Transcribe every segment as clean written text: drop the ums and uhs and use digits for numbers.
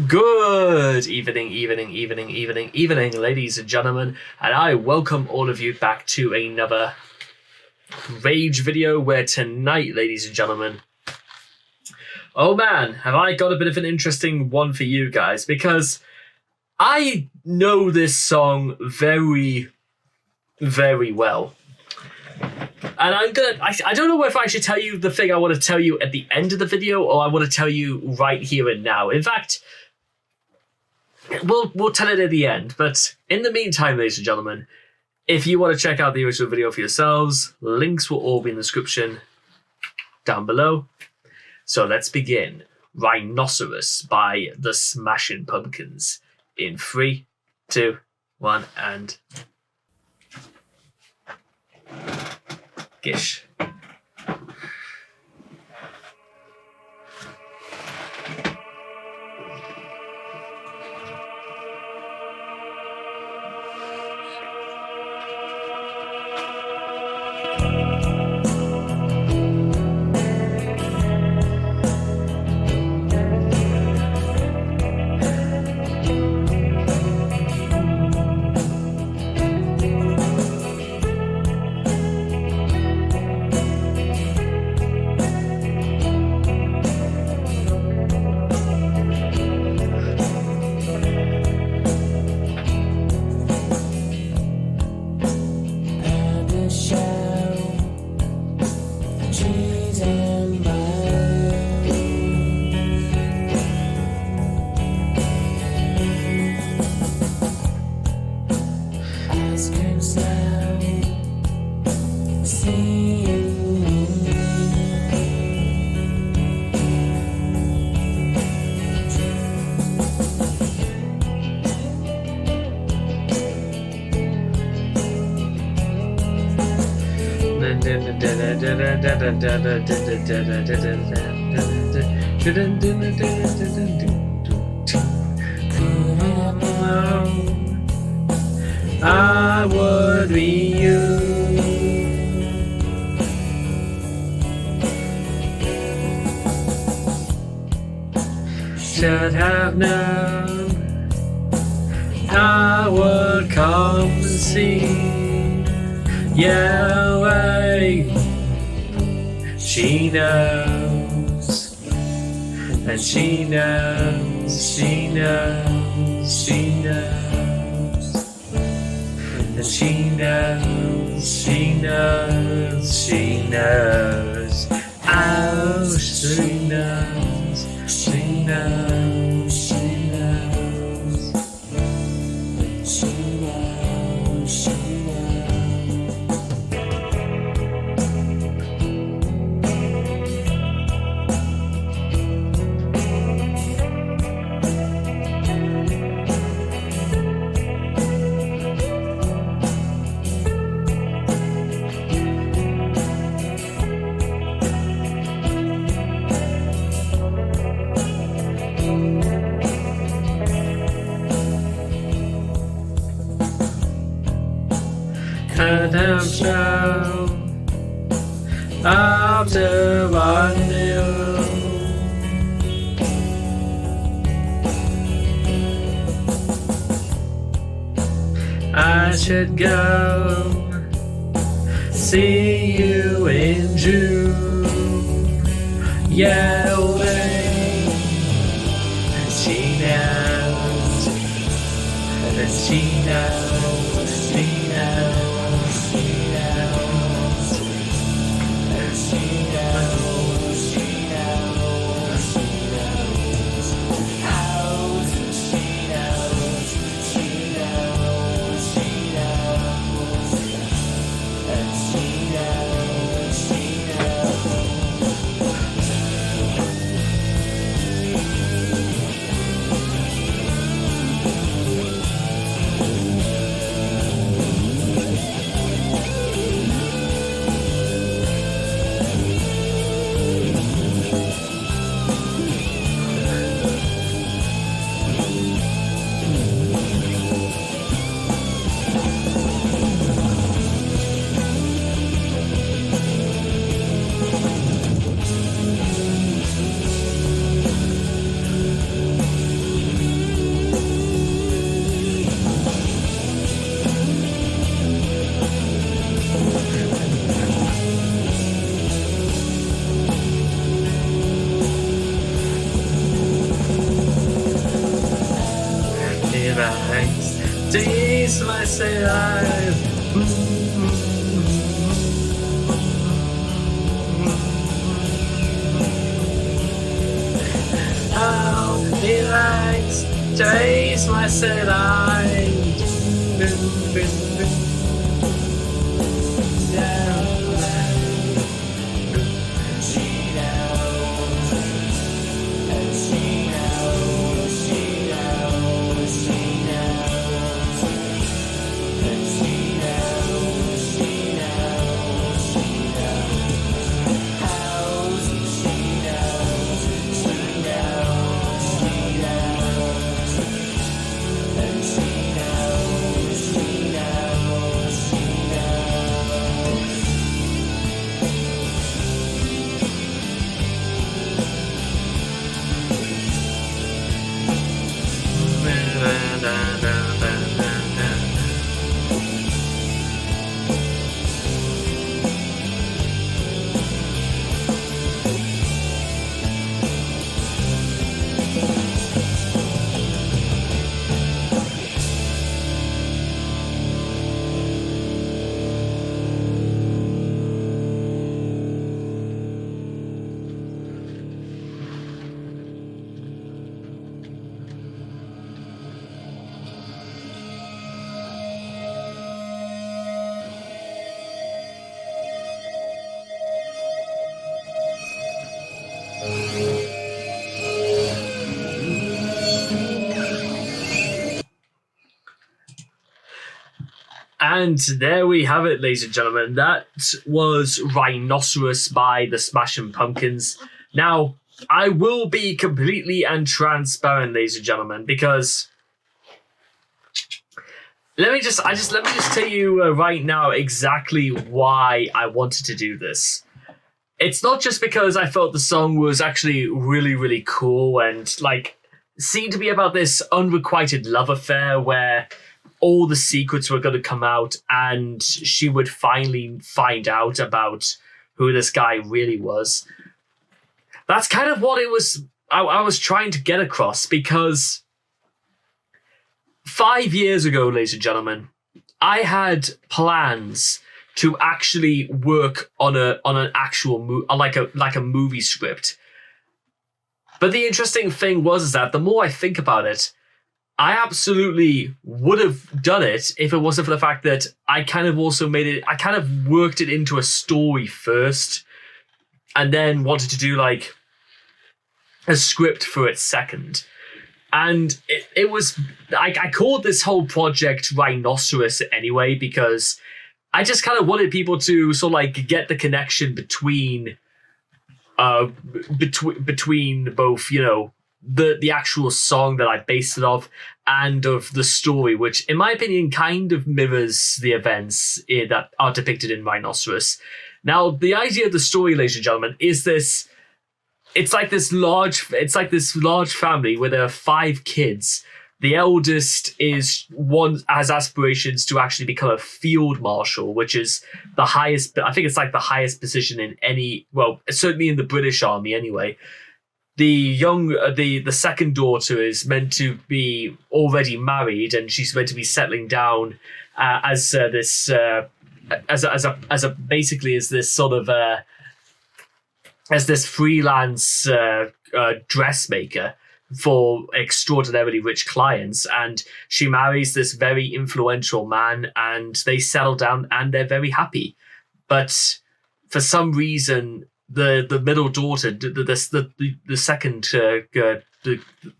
Good evening, ladies and gentlemen, and I welcome all of you back to another Rage video where tonight, ladies and gentlemen, oh man, have I got a bit of an interesting one for you guys, because I know this song very, very well. And I don't know if I should tell you the thing I want to tell you at the end of the video, or I want to tell you right here and now. In fact, we'll tell it at the end. But in the meantime, ladies and gentlemen, if you want to check out the original video for yourselves, links will all be in the description down below. So let's begin. Rhinoceros by the Smashing Pumpkins. In 3, 2, 1, and... Gish. I would be you. Should have known I would come and see. J.F.A. She knows, and she knows, she knows, she knows, and she knows, she knows, she knows, oh, she knows, she knows, she knows, she knows, she knows. And I'm so after I knew I should go see you in June. J.F.A. She knows, and she knows, she knows. rags to ease my sad eyes. Oh, he likes to ease my sad eyes. And there we have it, ladies and gentlemen. That was Rhinoceros by the Smashing Pumpkins. Now, I will be completely and transparent, ladies and gentlemen, because let me just tell you right now exactly why I wanted to do this. It's not just because I felt the song was actually really, really cool and like seemed to be about this unrequited love affair where all the secrets were going to come out and she would finally find out about who this guy really was. That's kind of what it was. I was trying to get across, because 5 years ago, ladies and gentlemen, I had plans to actually work on an actual like a movie script. But the interesting thing was that the more I think about it, I absolutely would have done it if it wasn't for the fact that I kind of also I kind of worked it into a story first and then wanted to do like a script for it second. And it was, I called this whole project Rhinoceros anyway, because I just kind of wanted people to sort of like get the connection between both, you know, the actual song that I based it off and of the story, which in my opinion kind of mirrors the events that are depicted in Rhinoceros. Now, the idea of the story, ladies and gentlemen, is this. It's like this large family where there are 5 kids. The eldest has aspirations to actually become a field marshal, which is the highest. I think it's like the highest position in any. Well, certainly in the British Army, anyway. The second daughter is meant to be already married, and she's meant to be settling down as this freelance dressmaker for extraordinarily rich clients. And she marries this very influential man, and they settle down and they're very happy. But for some reason, the middle daughter, the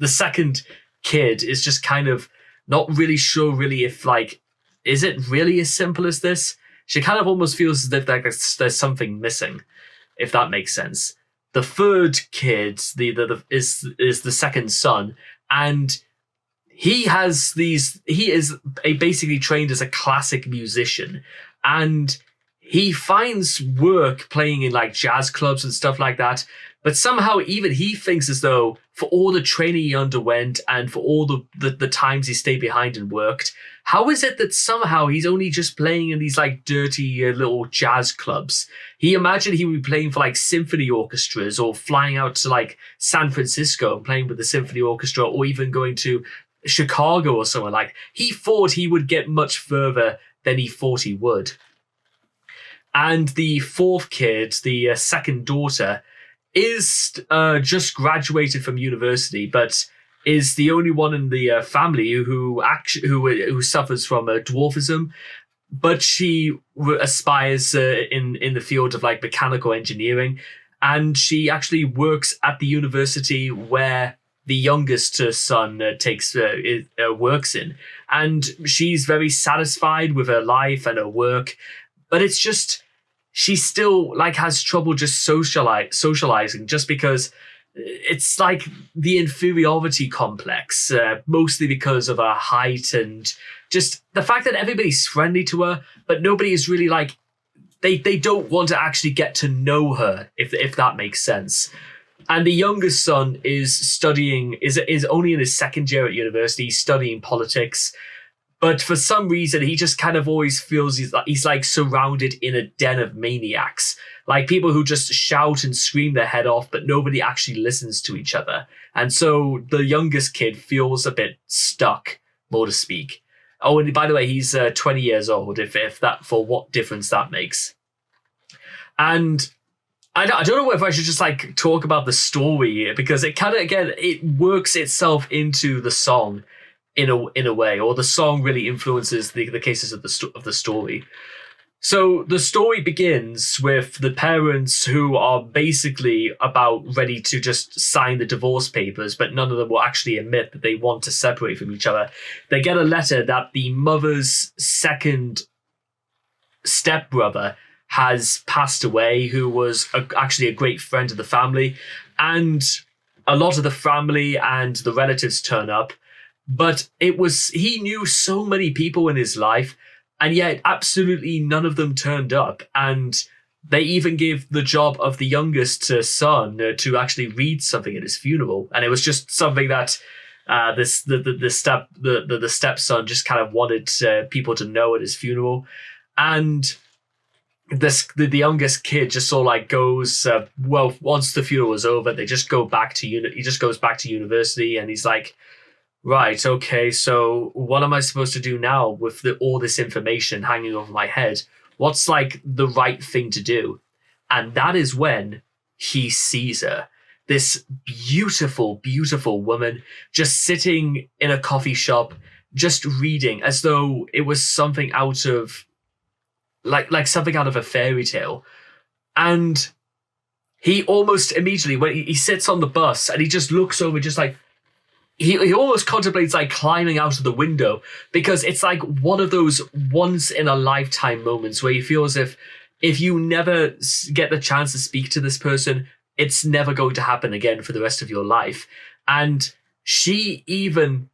second kid is just kind of not really sure really if like, is it really as simple as this? She kind of almost feels as if like there's something missing, if that makes sense. The third kid is the second son, and he is basically trained as a classic musician, and he finds work playing in like jazz clubs and stuff like that. But somehow even he thinks as though for all the training he underwent and for all the times he stayed behind and worked, how is it that somehow he's only just playing in these like dirty little jazz clubs? He imagined he would be playing for like symphony orchestras or flying out to like San Francisco and playing with the symphony orchestra, or even going to Chicago or somewhere. Like, he thought he would get much further than he thought he would. And the fourth kid, the second daughter, is just graduated from university, but is the only one in the family who suffers from dwarfism. But she aspires in the field of like mechanical engineering, and she actually works at the university where the youngest son works in, and she's very satisfied with her life and her work. But it's just, she still like has trouble just socializing, just because it's like the inferiority complex, mostly because of her height and just the fact that everybody's friendly to her, but nobody is really like, they don't want to actually get to know her, if that makes sense. And the youngest son is only in his second year at university, studying politics. But for some reason, he just kind of always feels he's like surrounded in a den of maniacs, like people who just shout and scream their head off, but nobody actually listens to each other. And so the youngest kid feels a bit stuck, more to speak. Oh, and by the way, he's 20 years old, if that, for what difference that makes. And I don't know whether I should just like talk about the story here, because it kind of, again, it works itself into the song in a way, or the song really influences the cases of the story. So the story begins with the parents who are basically about ready to just sign the divorce papers, but none of them will actually admit that they want to separate from each other. They get a letter that the mother's second stepbrother has passed away, who was actually a great friend of the family, and a lot of the family and the relatives turn up. But he knew so many people in his life, and yet absolutely none of them turned up. And they even gave the job of the youngest son to actually read something at his funeral. And it was just something that the stepson just kind of wanted people to know at his funeral. And the youngest kid just sort of like goes, once the funeral was over, he just goes back to university, and he's like, right, okay, so what am I supposed to do now with all this information hanging over my head? What's like the right thing to do? And that is when he sees her. This beautiful, beautiful woman just sitting in a coffee shop, just reading as though it was something out of like something out of a fairy tale. And he almost immediately, when he sits on the bus and he just looks over, just like, he almost contemplates like climbing out of the window, because it's like one of those once in a lifetime moments where you feel as if you never get the chance to speak to this person, it's never going to happen again for the rest of your life. And she even,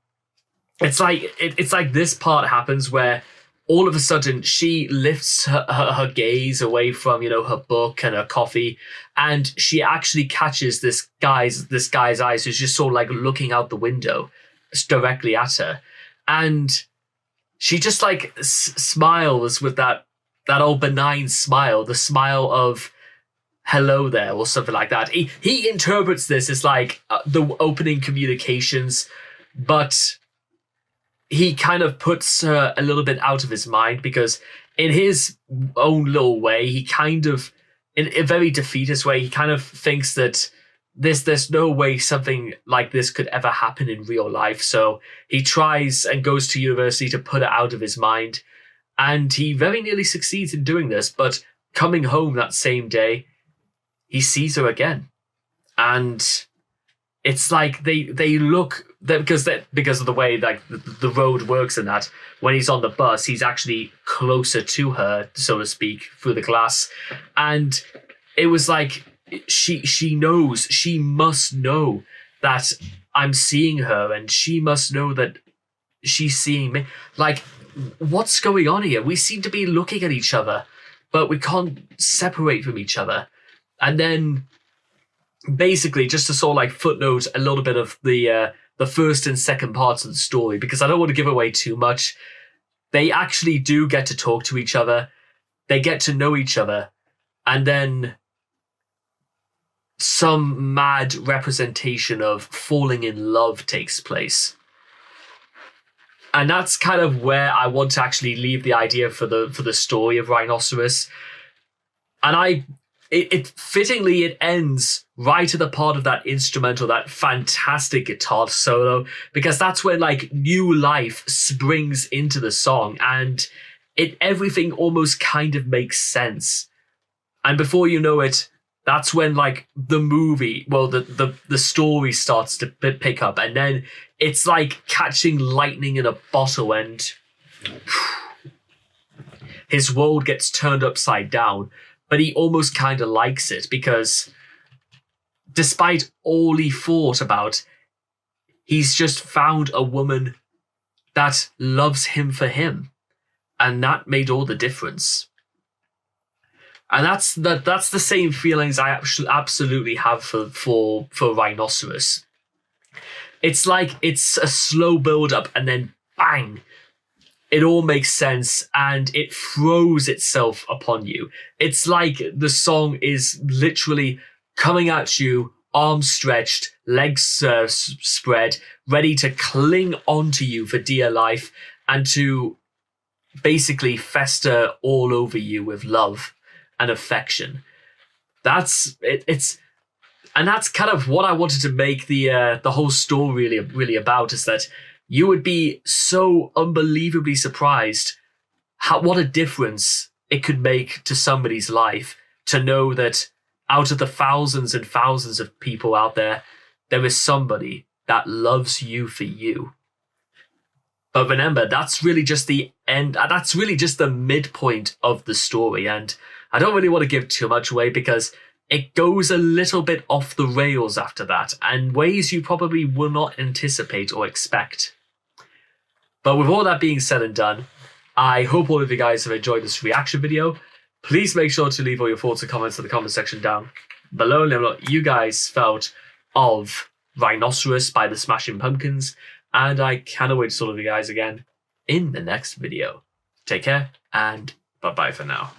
it's like this part happens where all of a sudden she lifts her gaze away from, her book and her coffee, and she actually catches this guy's eyes, who's just sort of like looking out the window directly at her. And she just like smiles with that old benign smile, the smile of hello there, or something like that. He interprets this as like the opening communications, but he kind of puts her a little bit out of his mind, because in his own little way, he kind of, in a very defeatist way, he kind of thinks that there's no way something like this could ever happen in real life. So he tries and goes to university to put it out of his mind. And he very nearly succeeds in doing this. But coming home that same day, he sees her again. And it's like they look, because of the way like the road works, and that when he's on the bus, he's actually closer to her, so to speak, through the glass. And it was like she must know that I'm seeing her, and she must know that she's seeing me. Like, what's going on here? We seem to be looking at each other, but we can't separate from each other. And then basically, just to sort of like footnote a little bit of the first and second parts of the story, because I don't want to give away too much. They actually do get to talk to each other. They get to know each other. And then some mad representation of falling in love takes place. And that's kind of where I want to actually leave the idea for the story of Rhinoceros. And it fittingly, it ends right at the part of that instrumental, that fantastic guitar solo, because that's when like new life springs into the song, and everything almost kind of makes sense. And before you know it, that's when like the movie, well, the story starts to pick up, and then it's like catching lightning in a bottle, and his world gets turned upside down. But he almost kind of likes it, because despite all he thought about, he's just found a woman that loves him for him. And that made all the difference. And that's the same feelings I absolutely have for Rhinoceros. It's like it's a slow build up, and then bang, it all makes sense, and it throws itself upon you. It's like the song is literally coming at you, arms stretched, legs spread, ready to cling onto you for dear life, and to basically fester all over you with love and affection. That's it. And that's kind of what I wanted to make the whole story really about, is that you would be so unbelievably surprised what a difference it could make to somebody's life to know that out of the thousands and thousands of people out there, there is somebody that loves you for you. But remember, that's really just the end. That's really just the midpoint of the story. And I don't really want to give too much away, because it goes a little bit off the rails after that, and ways you probably will not anticipate or expect. But with all that being said and done, I hope all of you guys have enjoyed this reaction video. Please make sure to leave all your thoughts and comments in the comment section down below. Let me know what you guys felt of Rhinoceros by the Smashing Pumpkins. And I cannot wait to see all of you guys again in the next video. Take care, and bye-bye for now.